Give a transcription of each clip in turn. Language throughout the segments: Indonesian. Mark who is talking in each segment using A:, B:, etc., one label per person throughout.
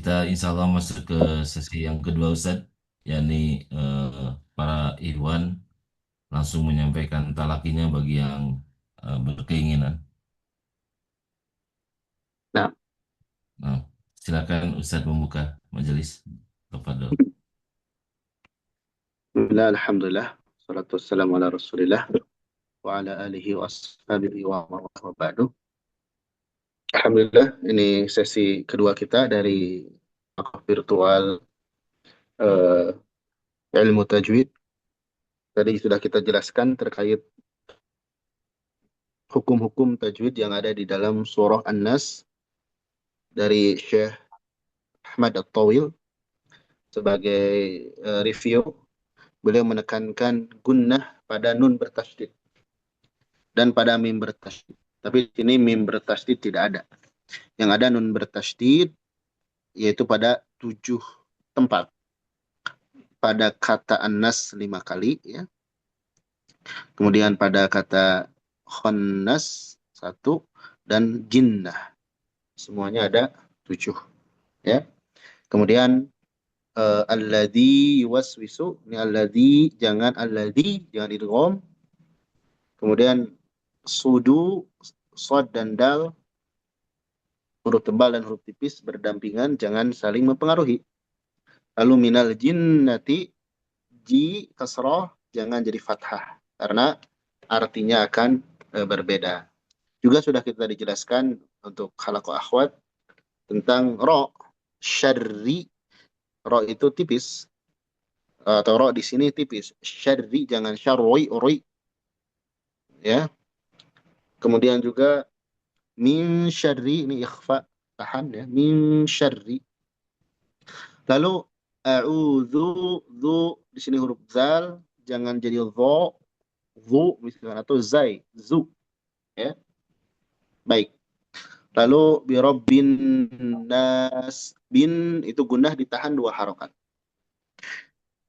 A: kita insya Allah masuk ke sesi yang kedua Ustaz, yakni para Ikhwan langsung menyampaikan talakinya bagi yang berkeinginan.
B: Nah,
A: Nah, silakan Ustaz membuka majelis. Tafadhol.
B: Bismillah, Alhamdulillah, salatu wassalamu ala Rasulillah, wa ala alihi wa ashabihi wa man walah wa ba'du. Alhamdulillah, ini sesi kedua kita dari virtual eh, ilmu tajwid. Tadi sudah kita jelaskan terkait hukum-hukum tajwid yang ada di dalam surah An-Nas dari Syekh Ahmad At-Tawil sebagai review. Beliau menekankan gunnah pada nun bertasydid dan pada mim bertasydid. Tapi di sini mim bertasydid tidak ada. Yang ada nun bertasydid yaitu pada 7 tempat. Pada kata An-Nas 5 kali, ya. Kemudian pada kata Khannas 1 dan Jinnah. Semuanya ada 7. Ya. Kemudian alladzi yuwaswisu, ini alladzi, jangan idgham. Kemudian sudu, sod dan dal, huruf tebal dan huruf tipis berdampingan, jangan saling mempengaruhi. Lalu minal jinnati, ji kasroh, jangan jadi fathah karena artinya akan berbeda. Juga sudah kita dijelaskan untuk halaqah akhwat tentang ro, syarri, ro itu tipis, atau ro di sini tipis, syarri jangan syarwi, uri, ya. Kemudian juga min syarri, ini ikhfa, tahan, ya, min syarri. Lalu a'udzu, dzu di sini huruf zal jangan jadi dho, zu misalkan, atau zai, zu, ya. Baik. Lalu birobbin nas, bin itu gunnah ditahan 2 harokat.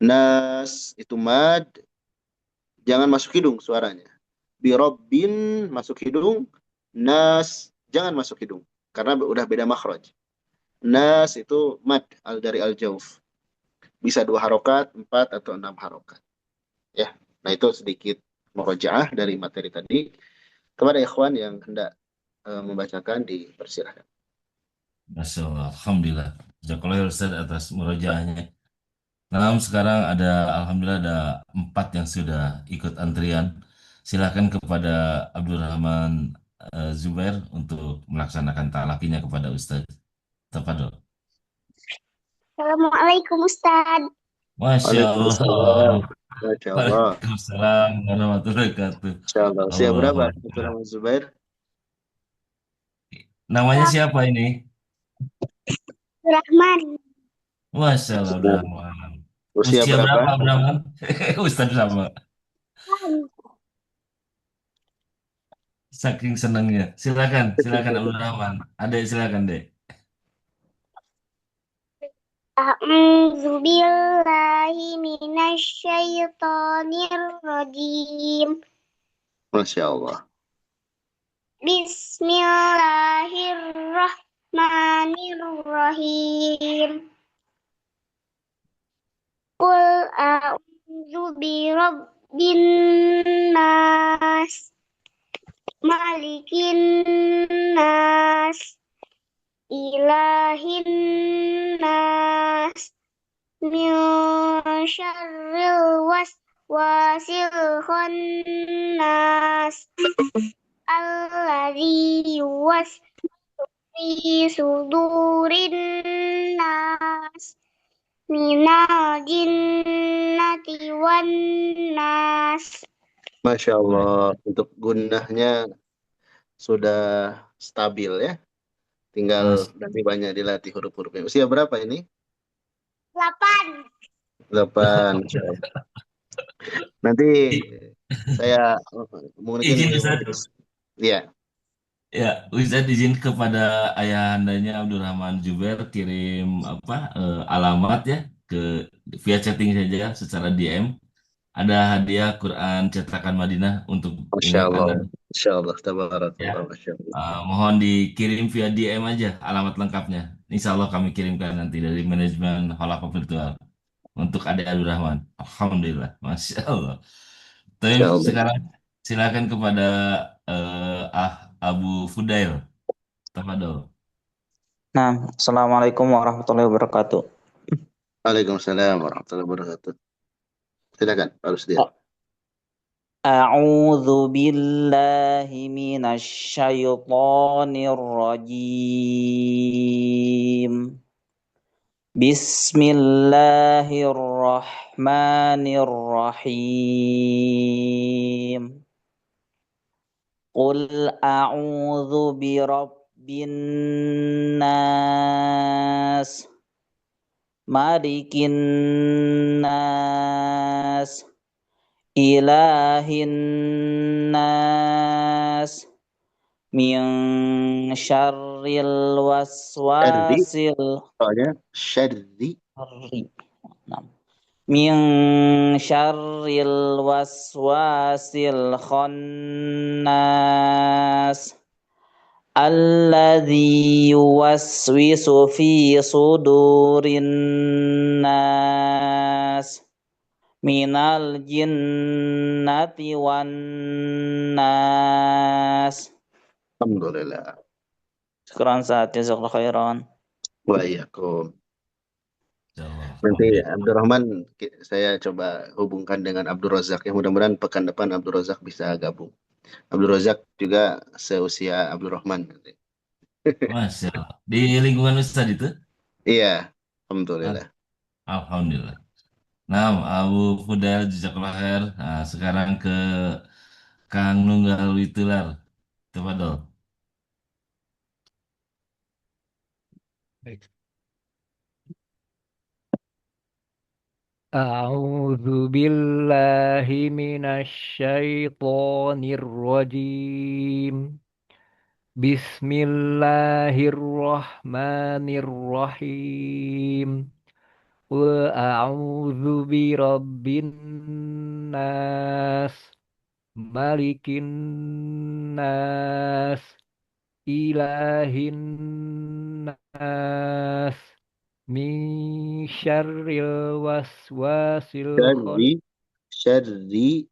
B: Nas itu mad, jangan masuk hidung suaranya. Birobbin masuk hidung, nas jangan masuk hidung karena udah beda makhraj. Nas itu mad dari al-jauf. Bisa 2 harokat, 4 atau 6 harokat. Ya, nah itu sedikit murojaah dari materi tadi. Kepada ikhwan yang hendak membacakan, dipersilahkan.
A: Masya Allah, Alhamdulillah. Jazakallah ya Ustaz atas murojaahnya. Nah, sekarang ada, Alhamdulillah ada 4 yang sudah ikut antrian. Silakan kepada Abdurrahman Zubair untuk melaksanakan talakinya kepada Ustaz. Tafadhol.
C: Assalamualaikum Ustaz.
A: Masya
B: Waalaikumsalam.
A: Allah.
B: Masya Allah.
A: Waalaikumsalam warahmatullahi wabarakatuh.
B: Masya Allah. Siap
A: Allah.
B: berapa? Abdurrahman Zubair.
A: Namanya siapa ini?
C: Rahman.
A: Masya Allah, Abdurrahman.
B: Usia
A: Usia
B: berapa?
A: berapa, Abdurrahman? Ustaz sama. Saking senangnya. Silakan, silakan Abdurrahman. Adek, silakan, Dek.
C: A'udzu billahi minasyaitonir rajim.
B: Masya Allah.
C: Bismillahirrahmanirrahim. Qul a'udzu birabbin nas, malikin nas, ilahin nas, min syarril waswasil khannas, alladzi yuwaswisu fi sudurin nas, minal jinnati wan nas.
B: Masya
A: Baik.
B: Allah. Untuk gunnahnya sudah stabil, ya. Tinggal
A: Mas,
B: nanti banyak dilatih huruf-hurufnya. Usia berapa ini?
C: 8.
B: 8. Masya Allah. Nanti
A: i-
B: saya mungkin
A: izin Ustaz.
B: ya.
A: Ya, Ustaz izin kepada ayahandanya Abdurrahman Jubair kirim apa alamat ya ke via chatting saja secara DM. Ada hadiah Quran cetakan Madinah untuk
B: Masya
A: ini
B: Allah.
A: Anda
B: Masya Allah.
A: ya.
B: Tabarakallah. Masya Allah.
A: Mohon dikirim via DM aja alamat lengkapnya Insya Allah kami kirimkan nanti dari manajemen Halaqah Virtual untuk Ade Abdul Rahman. Alhamdulillah, Masya Allah. Tapi
B: Insyaallah.
A: sekarang silakan kepada Abu Fudail. Tafadol.
D: Nah, Assalamualaikum warahmatullahi wabarakatuh.
B: Waalaikumsalam warahmatullahi wabarakatuh. Silakan, Pak Rusdian.
D: A'udzu billahi minasy syaithanir rajim. Bismillahirrahmanirrahim. Qul a'udzu birabbin nas, malikin nas, ilahin nas, min syarril waswasil
B: Soalnya syarri.
D: kharri. Min syarril waswasil khannas, alladzi yuwaswisu fi sudurin nas, minal jinnati wan nas.
B: Alhamdulillah.
D: Syukran Ustaz, jazakallahu khairan.
B: Wa iyyakum.
A: Insya Allah.
B: Nanti
A: Alhamdulillah.
B: Abdurrahman saya coba hubungkan dengan Abdul Razak. Ya mudah-mudahan pekan depan Abdul Razak bisa gabung. Abdul Razak juga seusia Abdul Rahman.
A: Masya Allah. Di lingkungan Ustaz itu?
B: Iya, alhamdulillah.
A: Alhamdulillah. Nah, Abu Fudail Jazakallah khair. Nah, sekarang ke Kang Nunggal Witular. Tafadol.
E: Baik. A'udzu billahi minasy syaithanir rajim. Bismillahirrahmanirrahim. Qul a'udzu birabbin nas, malikin nas, ilahin nas, min syarril waswasil
B: Syarri,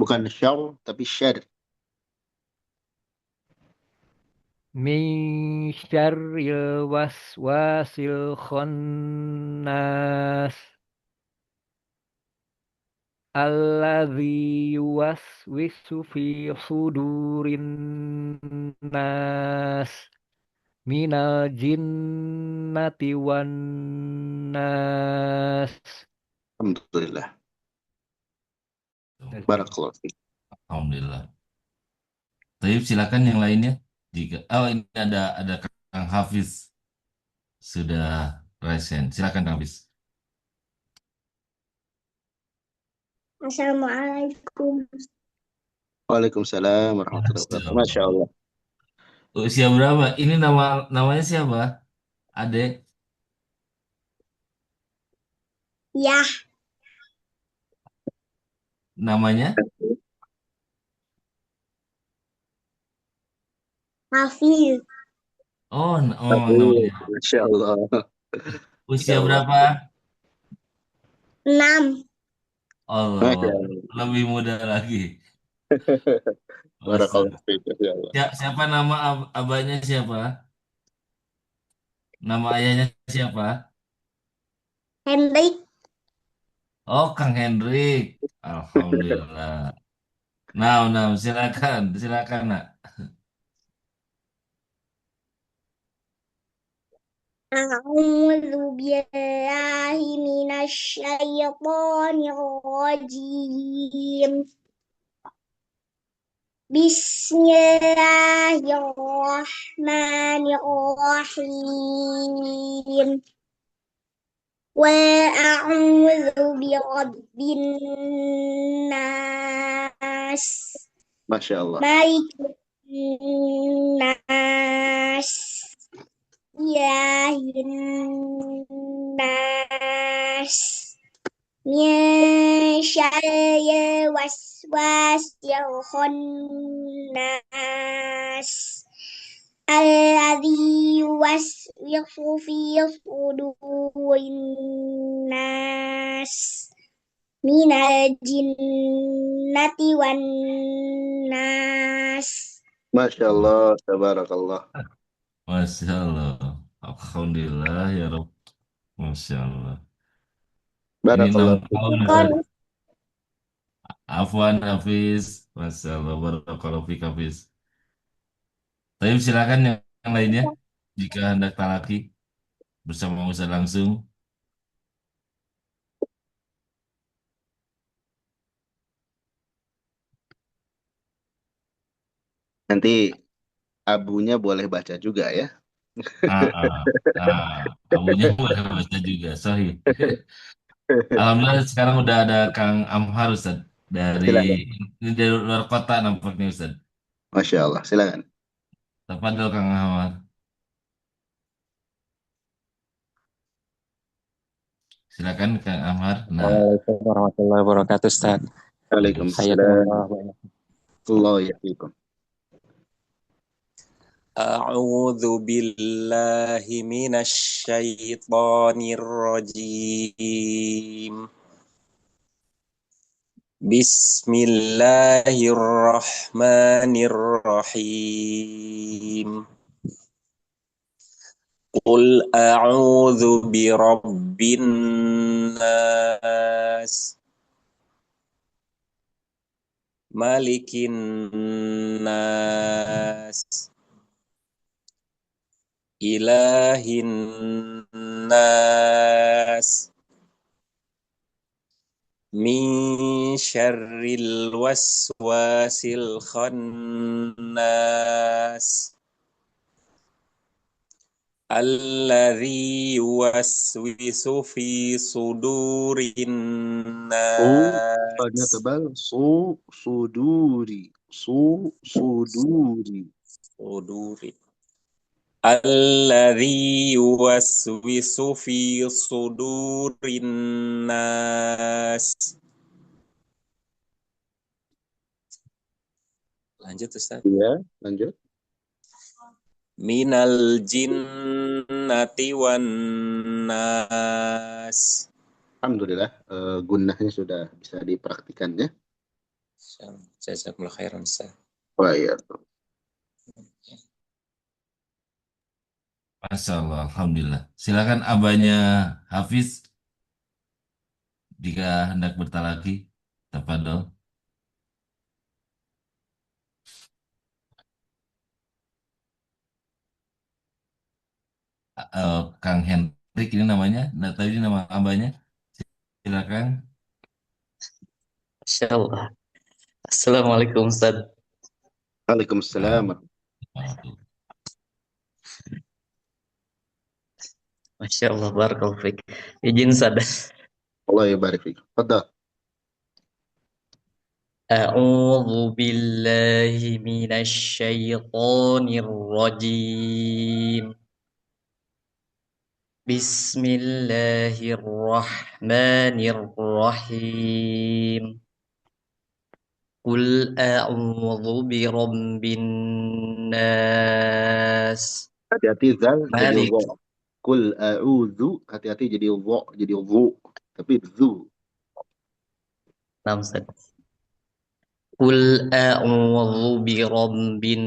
B: bukan syar, tapi syar.
E: min syarril waswasil khannas, alladzi yuwaswisu fi sudurin nas, minal jinnati wan nas.
B: Alhamdulillah. Barakallahu fiik.
A: Alhamdulillah. Taib silakan yang lainnya. Jika ini ada Kang Hafiz sudah resen. Silakan Kang Hafiz.
C: Assalamualaikum.
B: Waalaikumsalam warahmatullahi wabarakatuh. Masya Allah.
A: Usia berapa? Ini namanya siapa? Adek?
C: Ya,
A: Namanya?
C: Hafiz.
A: Oh, namanya.
B: Masya Allah.
A: Usia
B: Allah.
A: berapa?
C: 6.
A: Allah,
B: Masya Allah.
A: lebih muda lagi.
B: Barakallahu fiik. Masya Allah.
A: Siapa nama abahnya siapa? Nama ayahnya siapa?
C: Hendrik.
A: Oh, Kang Hendrik. Alhamdulillah. Nah, silakan, nak.
C: A'udzu billahi minasy syaithanir rajim. Bismillahirrahmanirrahim. Wa a'udzu birabbin nas,
B: Masya Allah.
C: malikin nas, ilahin nas, min syarril waswasil khannas, في صدور الناس من الجنة والناس.
B: Masya Allah, tabarakallah.
A: Masya Allah. Alhamdulillah ya Rob. Masya Allah. Ini 6
B: Barakallah.
A: tahun Ustaz. Afwan Hafiz. Masya Allah. Barakallahu fiik Hafiz. Tapi silakan yang lainnya. Jika hendak talaki bersama Ustaz langsung.
B: Nanti abunya boleh baca juga ya.
A: Ah, ah, abunya boleh baca juga. Sahih. Alhamdulillah sekarang udah ada Kang Amhar Ustaz.
B: Silakan.
A: Ini dari luar kota nampaknya Ustaz.
B: Masya Allah, silakan.
A: Tafadhol Kang Amhar. Silakan Kang Amhar. Nah,
F: Waalaikumsalam warahmatullahi wabarakatuh, Ustaz.
B: Waalaikumsalam.
F: Hayakumullah.
B: Allah yafikum.
F: A'udzu billahi minasy syaithanir rajim. Bismillahirrahmanirrahim. Qul a'udzu birabbin nas, malikin nas, ilahin nas, min syarril waswasil khannas, alladzi yuwaswisu fi sudurin
B: Banyak
F: nas.
B: tebal. Suduri. Suduri.
F: Suduri. Alladzi yuwaswisu fi sudurin nas. Lanjut Ustaz.
B: Ya, lanjut.
F: Minal jinnati wan nas.
B: Alhamdulillah, gunnahnya sudah bisa dipraktikan ya.
F: Jazakumullah khairan Ustaz.
B: Wah, ya.
A: Masya Allah. Alhamdulillah. Silakan abahnya Hafiz jika hendak bertalaki. Tafadhol. Kang Hendrik ini namanya. Nggak tahu ini nama abahnya. Silakan.
G: Masya Allah. Assalamualaikum Ustaz.
B: Waalaikumsalam.
G: Masya Allah, barakallahu fiik. Izin Ustaz.
B: Allah ya barik fiik. Fadal.
G: A'udzu billahi minasy syaithanir rajim. Bismillahirrahmanirrahim. Qul a'udzu birabbin nas.
B: Hati-hati zal jadi
G: Malik.
B: dha. Kul a'udzu, hati-hati jadi dha, jadi dhu. Tapi dzu.
G: Nah, Ustaz. Qul a'udzu birabbin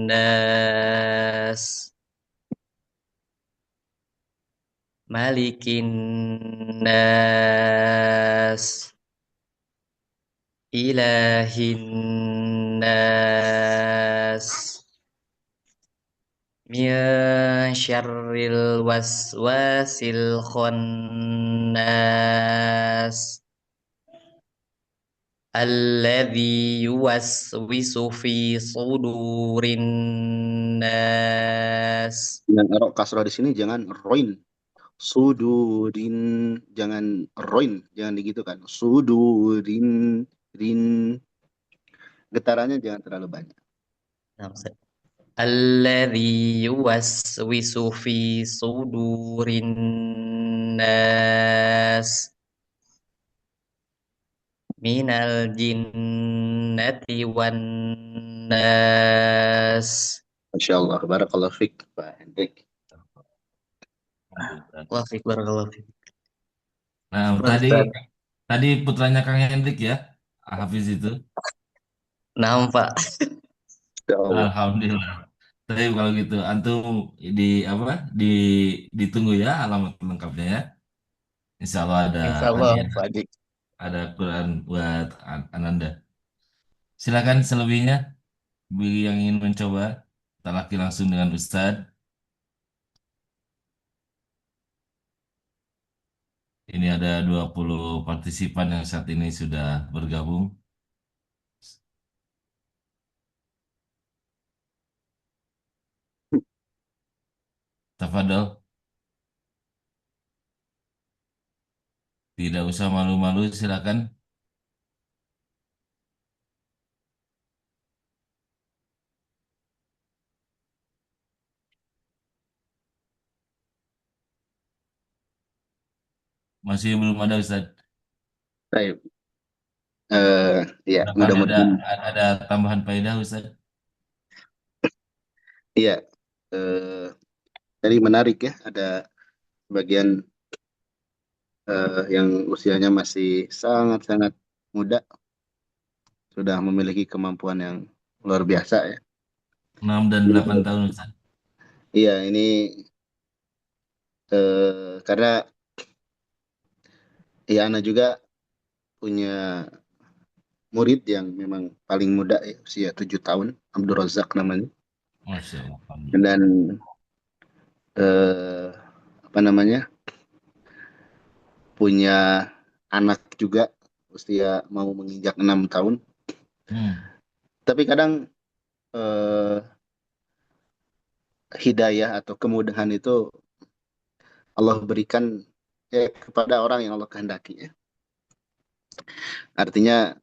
G: nas. Malikin nas. Ilahin nas. Min syarril waswasil khannas. Alladzi yuwaswisu fi sudurin nas.
B: Dengan erok kasrah di sini jangan roin. Sudurin, jangan roin, jangan digitukan. Sudurin, rin. Getarannya jangan terlalu banyak.
G: Alladzi yuwaswisu fi sudurin nas. Minal jinnati wan nas.
B: Masya Allah, barakallahu fiik, Pak Hendrik.
A: Alhamdulillah.
G: Wafik barakallahu fik.
A: Nah,
G: Syukran
A: tadi
G: Ustaz.
A: tadi putranya Kang Hendrik ya, Hafiz itu.
G: Naam Pak.
B: Ya Allah.
A: Alhamdulillah. Tapi kalau gitu, antum di apa? Di ditunggu ya alamat lengkapnya ya. Insya Allah ada
G: Insyaallah
A: hadiah,
G: Pak Haji.
A: ada Quran buat Ananda. Silakan selebihnya, bagi yang ingin mencoba, talaki langsung dengan Ustadz. Ini ada 20 partisipan yang saat ini sudah bergabung. Tafadhol, tidak usah malu-malu, silakan. Masih belum ada Ustadz.
B: Baik. Ya,
A: Barangkali
B: mudah-mudahan.
A: ada tambahan faedah Ustadz.
B: Iya. Jadi menarik ya, ada bagian yang usianya masih sangat-sangat muda, sudah memiliki kemampuan yang luar biasa ya.
A: 6 dan 8 tahun Ustadz.
B: Iya, ini karena ya Ana juga punya murid yang memang paling muda ya, usia 7 tahun, Abdul Razak namanya.
A: Masya Allah. Alhamdulillah.
B: Dan eh, apa namanya, punya anak juga usia mau menginjak 6 tahun.
A: Hmm.
B: Tapi kadang eh, hidayah atau kemudahan itu Allah berikan ya, kepada orang yang Allah kehendaki ya. Artinya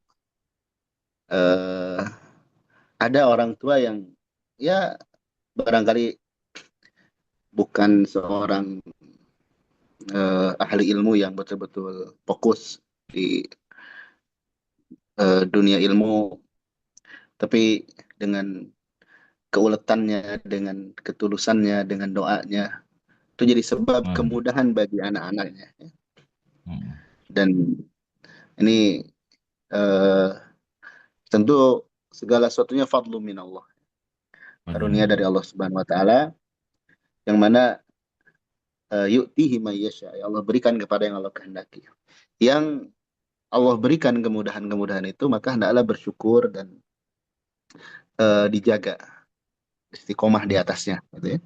B: eh, ada orang tua yang ya barangkali bukan seorang ahli ilmu yang betul-betul fokus di dunia ilmu, tapi dengan keuletannya, dengan ketulusannya, dengan doanya, itu jadi sebab
A: Hmm.
B: kemudahan bagi anak-anaknya. Ya.
A: Hmm.
B: Dan ini eh, tentu segala sesuatunya fadlu min Allah, karunia dari Allah Subhanahu Wa Taala, yang mana yu'tihi may yasha, ya Allah berikan kepada yang Allah kehendaki. Yang Allah berikan kemudahan-kemudahan itu, maka hendaklah bersyukur dan dijaga istiqomah di atasnya, gitu ya.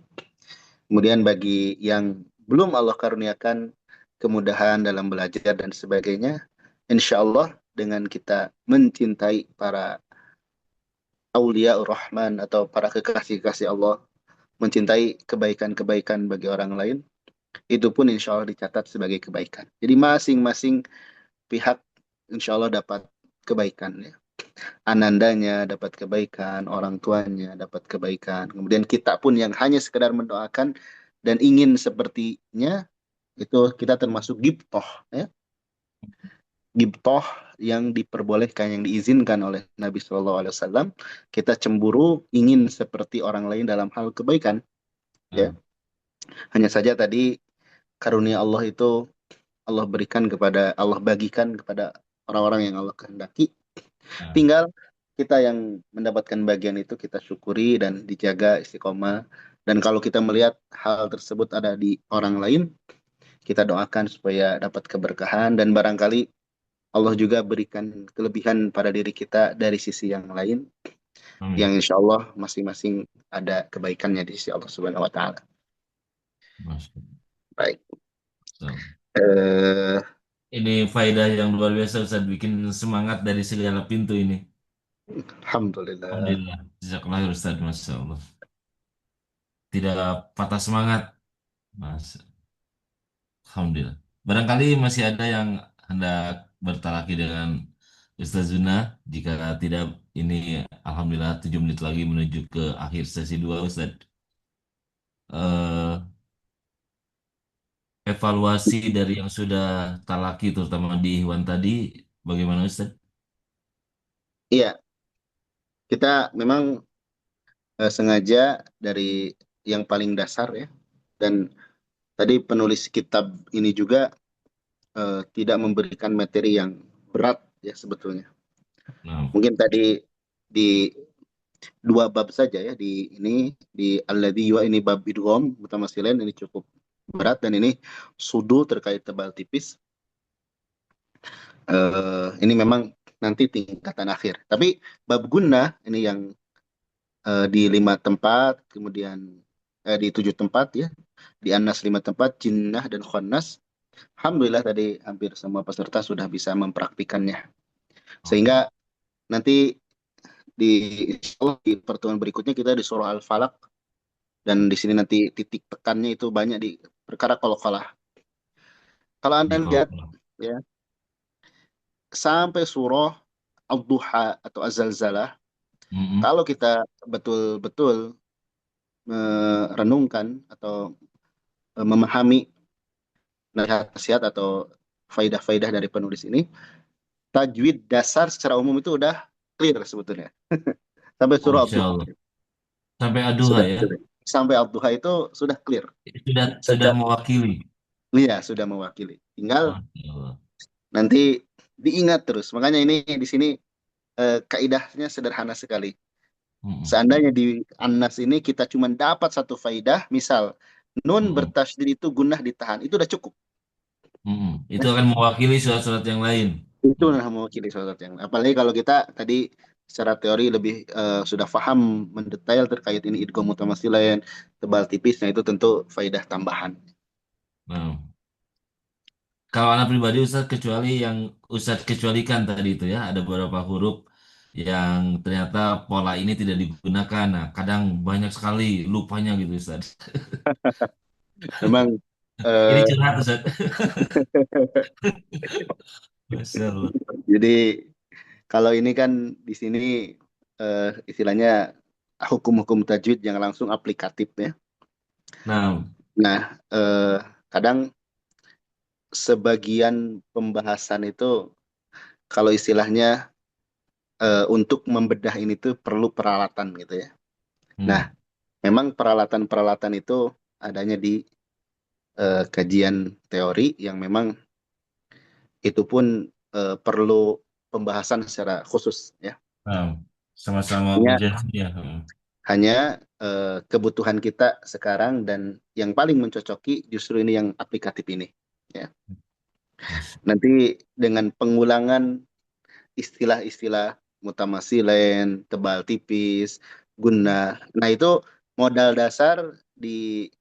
B: Kemudian bagi yang belum Allah karuniakan kemudahan dalam belajar dan sebagainya, insya Allah dengan kita mencintai para aulia Rahman atau para kekasih-kekasih Allah, mencintai kebaikan-kebaikan bagi orang lain, itu pun insya Allah dicatat sebagai kebaikan. Jadi masing-masing pihak insya Allah dapat kebaikan ya. Anandanya dapat kebaikan, orang tuanya dapat kebaikan. Kemudian kita pun yang hanya sekedar mendoakan dan ingin sepertinya, itu kita termasuk gibtoh ya. Gibtoh yang diperbolehkan, yang diizinkan oleh Nabi SAW. Kita cemburu ingin seperti orang lain dalam hal kebaikan ya. Hanya saja tadi karunia Allah itu Allah berikan kepada, Allah bagikan kepada orang-orang yang Allah kehendaki. Tinggal kita yang mendapatkan bagian itu kita syukuri dan dijaga istiqomah. Dan kalau kita melihat hal tersebut ada di orang lain, kita doakan supaya dapat keberkahan, dan barangkali Allah juga berikan kelebihan pada diri kita dari sisi yang lain, yang
A: Amin.
B: insya Allah masing-masing ada kebaikannya di sisi Allah Subhanahu Wa Taala.
A: Masya
B: Baik.
A: Allah.
B: Eh,
A: Ini faedah yang luar biasa Ustaz, bikin semangat dari segala pintu ini.
B: Alhamdulillah.
A: Alhamdulillah. Jazakallah khair, Ustaz, Masya Allah. Tidak patah semangat. Mas. Alhamdulillah. Barangkali masih ada yang hendak bertalaki dengan Ustaz Zuna. Jika tidak, ini Alhamdulillah 7 menit lagi menuju ke akhir sesi 2 Ustaz. Eh, Evaluasi dari yang sudah talaki terutama di Ikhwan tadi, bagaimana Ustaz?
B: iya, kita memang sengaja dari yang paling dasar ya, dan tadi penulis kitab ini juga tidak memberikan materi yang berat ya sebetulnya.
A: Nah,
B: Mungkin tadi di 2 bab saja ya, di alladzi wa ini bab idgham mutamatsilin ini cukup berat, dan ini sudu terkait tebal tipis. Ini memang nanti tingkatan akhir. Tapi bab gunnah ini yang di 5 tempat, kemudian di 7 tempat ya, di Anas 5 tempat, Jinnah dan Khannas. Alhamdulillah tadi hampir semua peserta sudah bisa mempraktikannya. Sehingga nanti di insya Allah di pertemuan berikutnya kita di surah Al-Falaq, dan di sini nanti titik tekannya itu banyak di perkara qalqalah. Kalau Anda lihat ya, sampai surah Al-Duha atau Az-Zalzalah, kalau kita betul-betul merenungkan atau memahami nasihat atau faidah-faidah dari penulis ini, tajwid dasar secara umum itu udah clear sebetulnya. Sampai surah
A: Masya
B: Al-Duha.
A: Allah. Sampai Ad-Duha
B: Sudah
A: ya.
B: clear. Sampai Al-Duha itu sudah clear.
A: Sudah mewakili.
B: Iya, sudah mewakili. Tinggal
A: Masya Allah.
B: nanti diingat terus. Makanya ini di sini kaidahnya sederhana sekali. Seandainya di An-Nas ini kita cuma dapat 1 faidah, misal nun bertasydid itu gunnah ditahan, itu udah cukup.
A: Itu akan mewakili surat-surat yang lain.
B: Itu udah mewakili surat yang lain. Apalagi kalau kita tadi secara teori lebih sudah paham mendetail terkait ini idgham mutamatsilin, tebal tipis, nah itu tentu faidah tambahan.
A: Nah, kalau anak pribadi Ustadz kecualikan tadi itu ya, ada beberapa huruf yang ternyata pola ini tidak digunakan. Nah, kadang banyak sekali lupanya gitu Ustadz.
B: Memang
A: Ini curhat Ustadz. Masya Allah.
B: jadi kalau ini kan di sini istilahnya hukum-hukum tajwid yang langsung aplikatif ya. Nah, kadang sebagian pembahasan itu kalau istilahnya untuk membedah ini tuh perlu peralatan gitu ya. Nah, memang peralatan-peralatan itu adanya di kajian teori yang memang itu pun perlu pembahasan secara khusus ya.
A: Sama-sama urgensinya.
B: Hanya kebutuhan kita sekarang dan yang paling mencocoki justru ini yang aplikatif ini ya. Nanti dengan pengulangan istilah-istilah mutamatsilin, tebal tipis, gunnah. Nah, itu modal dasar di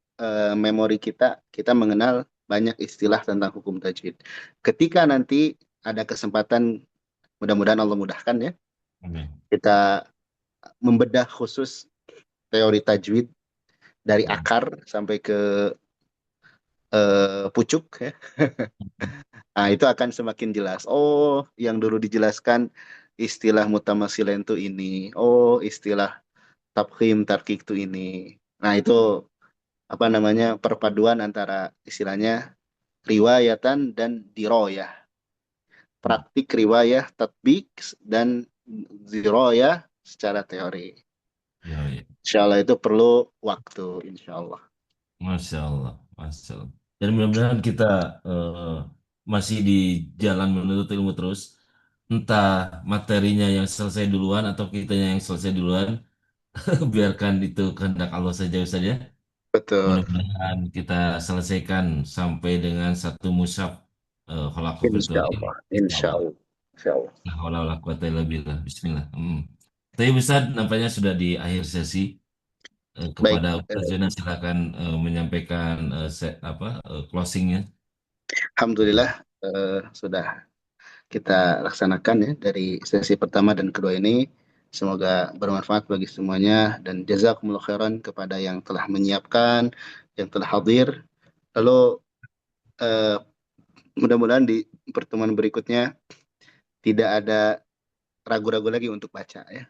B: memori kita mengenal banyak istilah tentang hukum tajwid. Ketika nanti ada kesempatan, mudah-mudahan Allah mudahkan ya, kita membedah khusus teori tajwid dari akar sampai ke pucuk ya. Nah, itu akan semakin jelas. Oh, yang dulu dijelaskan istilah mutamatsilin itu ini. Oh, istilah tafkhim, tarkik itu ini. Nah, itu apa namanya perpaduan antara istilahnya riwayatan dan diroyah. Praktik riwayah, tatbik, dan diroyah secara teori. Insya Allah itu perlu waktu, insya Allah.
A: Masya Allah, Masya Allah. Dan mudah-mudahan kita masih di jalan menuntut ilmu terus. Entah materinya yang selesai duluan atau kitanya yang selesai duluan. Biarkan itu kehendak Allah saja Ustaz ya.
B: Betul.
A: Mudah-mudahan kita selesaikan sampai dengan 1 mushaf khalaqah
B: Insya
A: virtual ini.
B: Allah. Insya Allah. Insya Allah.
A: La haula wala quwata illa billah. Bismillah. Tapi Ustaz nampaknya sudah di akhir sesi.
B: Baik.
A: Kepada Ustaz Jonan silakan menyampaikan closingnya.
B: Alhamdulillah sudah kita laksanakan ya dari sesi pertama dan kedua ini. Semoga bermanfaat bagi semuanya, dan jazakumullah khairan kepada yang telah menyiapkan, yang telah hadir. Lalu mudah-mudahan di pertemuan berikutnya tidak ada ragu-ragu lagi untuk baca ya.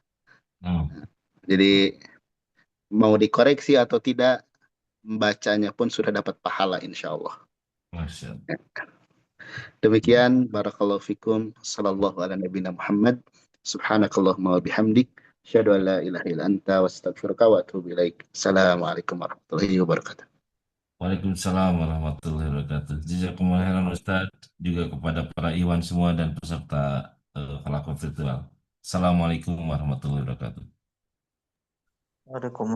B: Jadi mau dikoreksi atau tidak, membacanya pun sudah dapat pahala insya Allah. Demikian, barakallahu fikum, sallallahu ala nabiyina Muhammad, subhanakallahumma wa bihamdik, asyhadu an la ilaha illa anta wa astaghfiruka wa atubu ilaik. Assalamualaikum warahmatullahi wabarakatuh.
A: Waalaikumsalam warahmatullahi wabarakatuh. Jazakumullah khairan Ustaz, juga kepada para Iwan semua dan peserta Falakot virtual. Assalamualaikum warahmatullahi wabarakatuh.
D: Waalaikumsalam.